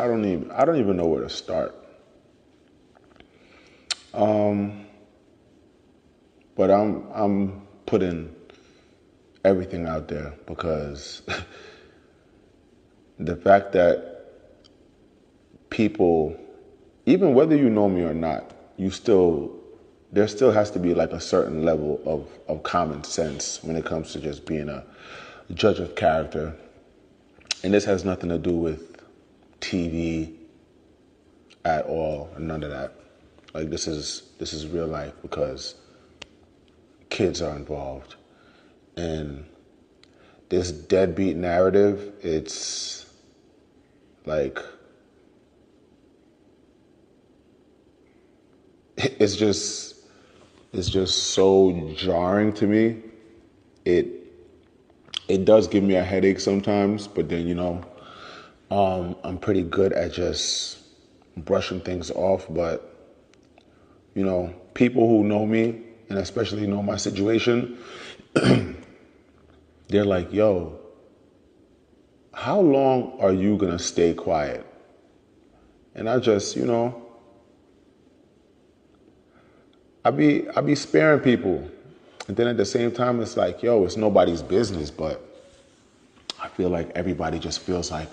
I don't even know where to start. But I'm putting everything out there because the fact that people, even whether you know me or not, there still has to be like a certain level of common sense when it comes to just being a judge of character. And this has nothing to do with TV at all, none of that. Like this is real life because kids are involved. And this deadbeat narrative, it's like it's just it's just so jarring to me. It it does give me a headache sometimes, but then I'm pretty good at just brushing things off. But people who know me and especially know my situation, they're like, "Yo, how long are you gonna stay quiet?" And I just, I be sparing people. And then at the same time, it's like, yo, it's nobody's business. But I feel like everybody just feels like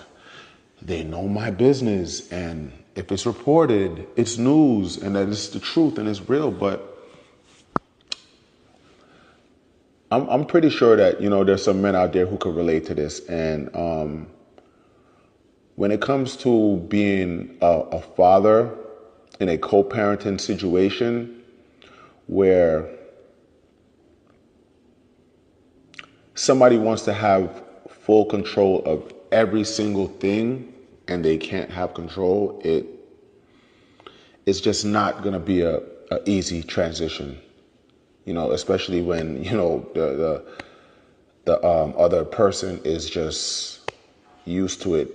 they know my business. And if it's reported, it's news and that it's the truth and it's real. But I'm pretty sure that, there's some men out there who could relate to this. And when it comes to being a father in a co-parenting situation where somebody wants to have full control of every single thing and they can't have control, it's just not going to be a easy transition, especially when, the other person is just used to it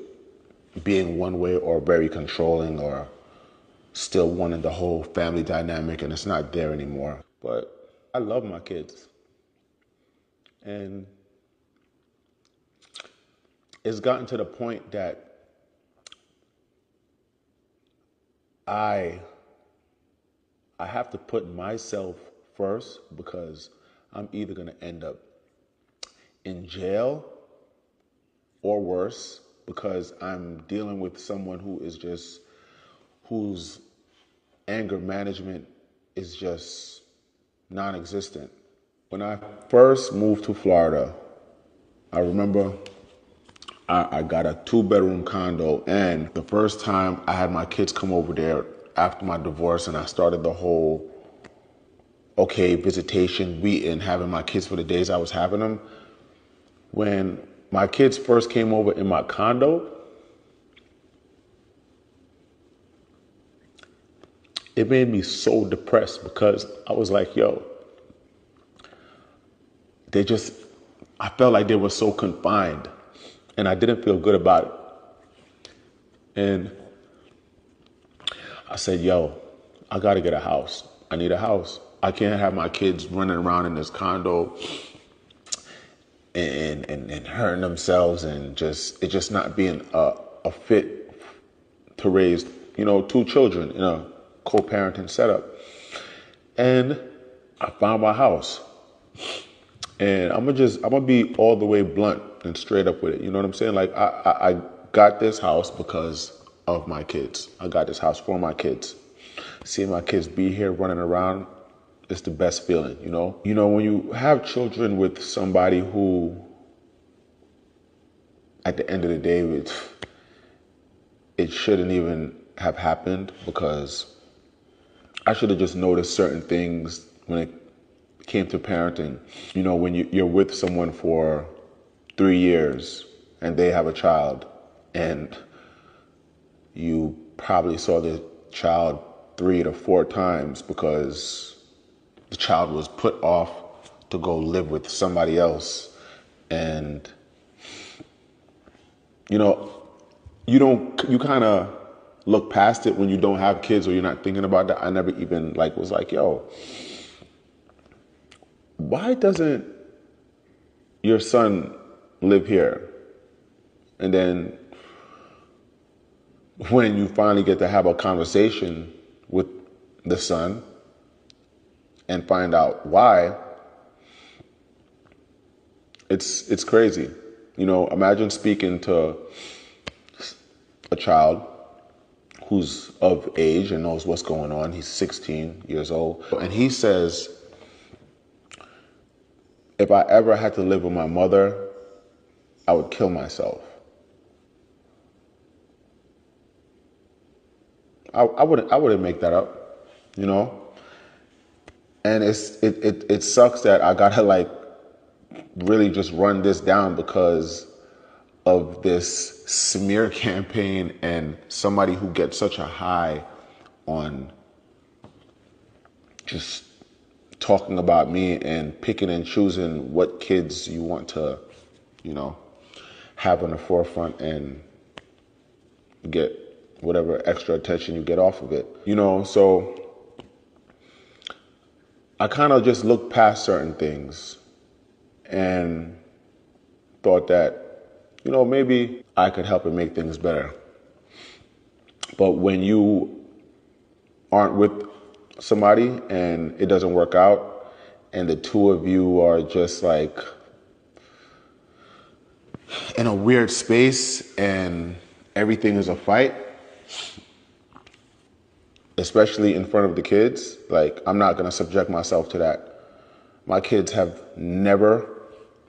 being one way or very controlling or still wanting the whole family dynamic and it's not there anymore. But I love my kids. And it's gotten to the point that I I have to put myself first because I'm either going to end up in jail or worse because I'm dealing with someone whose anger management is just non-existent. When I first moved to Florida, I remember I got a 2-bedroom condo, and the first time I had my kids come over there after my divorce, and I started the whole visitation, and having my kids for the days I was having them. When my kids first came over in my condo, it made me so depressed because I was like, yo, they just, I felt like they were so confined and I didn't feel good about it. And I said, yo, I gotta get a house. I need a house. I can't have my kids running around in this condo and hurting themselves and it just not being a fit to raise, 2 children in a co-parenting setup. And I found my house. And I'm gonna be all the way blunt and straight up with it. You know what I'm saying? Like I got this house because of my kids. I got this house for my kids. Seeing my kids be here running around, it's the best feeling, when you have children with somebody who, at the end of the day, it shouldn't even have happened because I should have just noticed certain things when it came to parenting. When you're with someone for 3 years and they have a child and you probably saw the child 3 to 4 times because the child was put off to go live with somebody else. And, you kind of look past it when you don't have kids or you're not thinking about that. I never even was like, yo, why doesn't your son live here? And then when you finally get to have a conversation with the son and find out why, it's crazy. You know, imagine speaking to a child who's of age and knows what's going on. He's 16 years old. And he says, if I ever had to live with my mother, I would kill myself. I wouldn't make that up, you know? And it sucks that I gotta like really just run this down because of this smear campaign and somebody who gets such a high on just talking about me and picking and choosing what kids you want to, you know, have on the forefront and get whatever extra attention you get off of it. You know, so I kind of just looked past certain things and thought that, you know, maybe I could help and make things better. But when you aren't with somebody and it doesn't work out and the two of you are just like in a weird space and everything is a fight, especially in front of the kids, like I'm not gonna subject myself to that. My kids have never,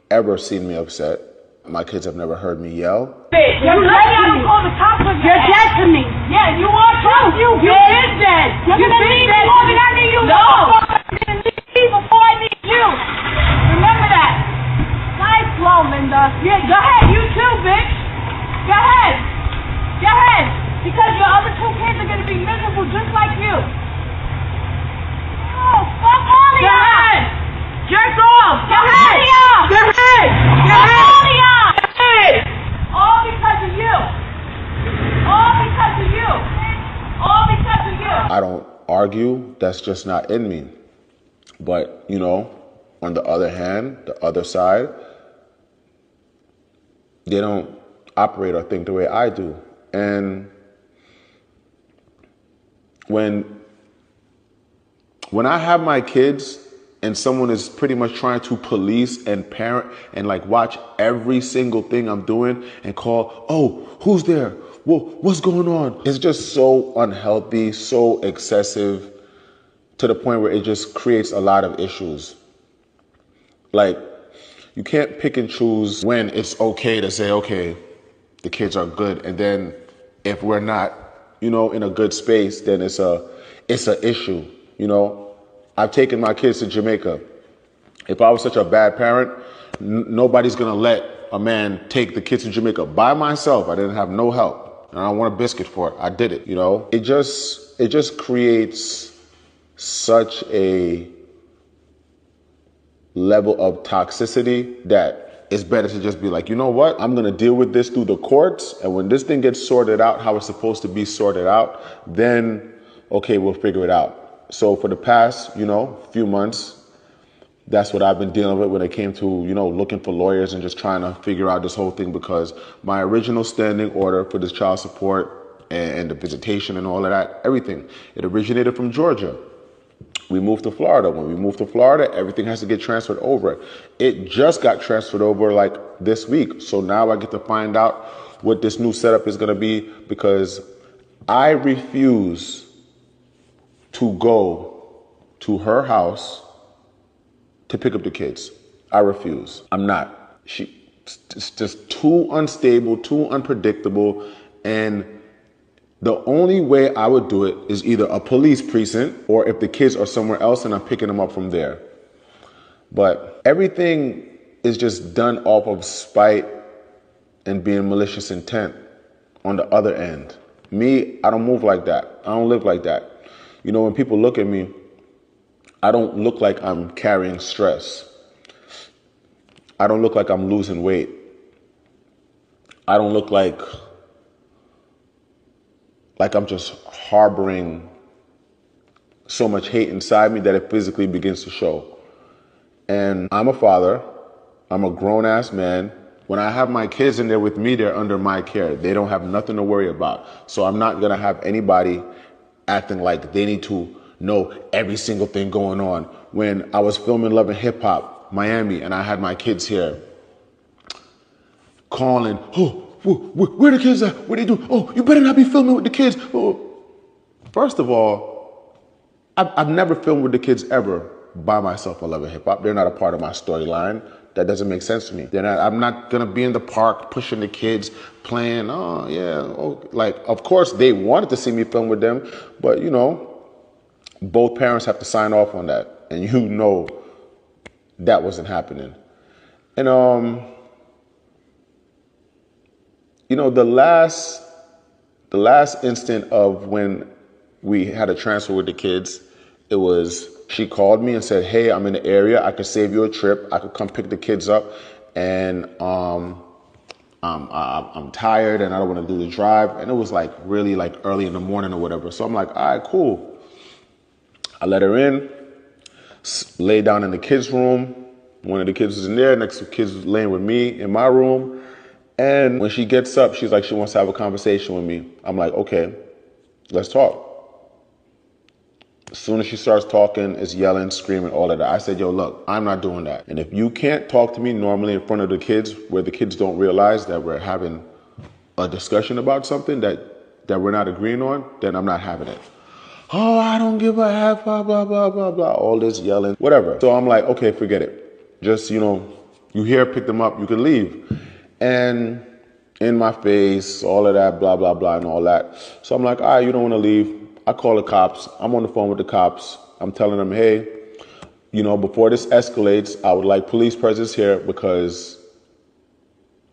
ever seen me upset. My kids have never heard me yell. Bitch, you're dead to me. Yeah, you are too. You been dead. You're gonna leave me more than I need you. No. I'm gonna leave me before I need you. Remember that. Nice flow, Linda. Yeah, go ahead. You too, bitch. Go ahead. Go ahead. Because your other two kids are gonna be miserable just like you. Oh, fuck all of y'all. Go ahead. Jerk off. Go ahead. Go ahead. Go ahead. All because of you. All because of you. All because of you. I don't argue. That's just not in me. But, you know, on the other hand, the other side, they don't operate or think the way I do. And when I have my kids and someone is pretty much trying to police and parent and like watch every single thing I'm doing and call, oh, who's there? Well, what's going on? It's just so unhealthy, so excessive, to the point where it just creates a lot of issues. Like, you can't pick and choose when it's okay to say, okay, the kids are good. And then if we're not, you know, in a good space, then it's a issue, you know? I've taken my kids to Jamaica. If I was such a bad parent, nobody's gonna let a man take the kids to Jamaica by myself. I didn't have no help. And I don't want a biscuit for it. I did it, you know? It just creates such a level of toxicity that it's better to just be like, you know what? I'm gonna deal with this through the courts, and when this thing gets sorted out how it's supposed to be sorted out, then okay, we'll figure it out. So for the past, you know, few months, that's what I've been dealing with when it came to, you know, looking for lawyers and just trying to figure out this whole thing, because my original standing order for this child support and the visitation and all of that, everything, it originated from Georgia. We moved to Florida. When we moved to Florida, everything has to get transferred over. It just got transferred over like this week. So now I get to find out what this new setup is going to be, because I refuse to go to her house to pick up the kids. I refuse. I'm not. It's just too unstable, too unpredictable. And the only way I would do it is either a police precinct, or if the kids are somewhere else and I'm picking them up from there. But everything is just done off of spite and being malicious intent on the other end. Me, I don't move like that. I don't live like that. You know, when people look at me, I don't look like I'm carrying stress. I don't look like I'm losing weight. I don't look like I'm just harboring so much hate inside me that it physically begins to show. And I'm a father. I'm a grown-ass man when I have my kids in there with me, they're under my care. They don't have nothing to worry about. So I'm not going to have anybody acting like they need to know every single thing going on. When I was filming Love and Hip Hop, Miami, and I had my kids here calling, oh, where the kids at? What they do? Oh, you better not be filming with the kids. Oh. First of all, I've never filmed with the kids ever by myself on Love and Hip Hop. They're not a part of my storyline. That doesn't make sense to me. I'm not gonna be in the park pushing the kids, playing, oh yeah, oh. Like, of course they wanted to see me film with them, but you know, both parents have to sign off on that. And you know that wasn't happening. And you know, the last instant of when we had a transfer with the kids, it was, she called me and said, hey, I'm in the area. I could save you a trip. I could come pick the kids up. And I'm tired and I don't want to do the drive. And it was like really like early in the morning or whatever. So I'm like, all right, cool. I let her in, lay down in the kids' room. One of the kids was in there. Next to the kids was laying with me in my room. And when she gets up, she's like, she wants to have a conversation with me. I'm like, okay, let's talk. As soon as she starts talking, is yelling, screaming, all of that. I said, yo, look, I'm not doing that. And if you can't talk to me normally in front of the kids, where the kids don't realize that we're having a discussion about something that we're not agreeing on, then I'm not having it. Oh, I don't give a F, blah, blah, blah, blah, blah. All this yelling, whatever. So I'm like, okay, forget it. Just, you know, you here, pick them up, you can leave. And in my face, all of that, blah, blah, blah, and all that. So I'm like, all right, you don't want to leave. I call the cops. I'm on the phone with the cops. I'm telling them, hey, you know, before this escalates, I would like police presence here because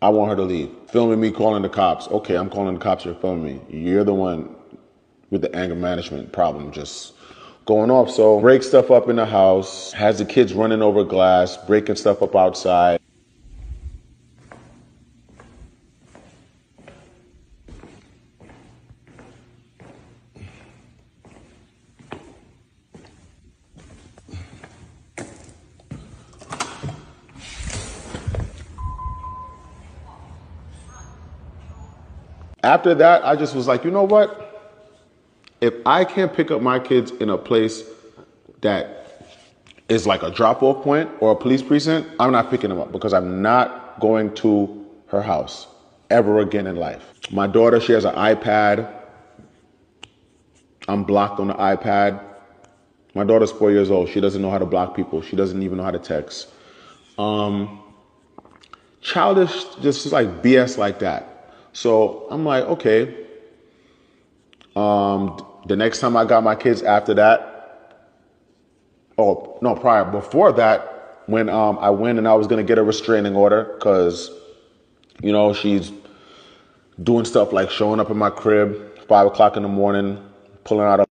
I want her to leave. Filming me calling the cops. Okay, I'm calling the cops. You're filming me. You're the one with the anger management problem just going off. So break stuff up in the house, has the kids running over glass, breaking stuff up outside. After that, I just was like, you know what? If I can't pick up my kids in a place that is like a drop-off point or a police precinct, I'm not picking them up because I'm not going to her house ever again in life. My daughter, she has an iPad. I'm blocked on the iPad. My daughter's 4 years old. She doesn't know how to block people. She doesn't even know how to text. Childish, just like BS like that. So I'm like, okay. The next time I got my kids after that, oh, no, before that, when I went and I was going to get a restraining order because, you know, she's doing stuff like showing up in my crib, 5 o'clock in the morning, pulling out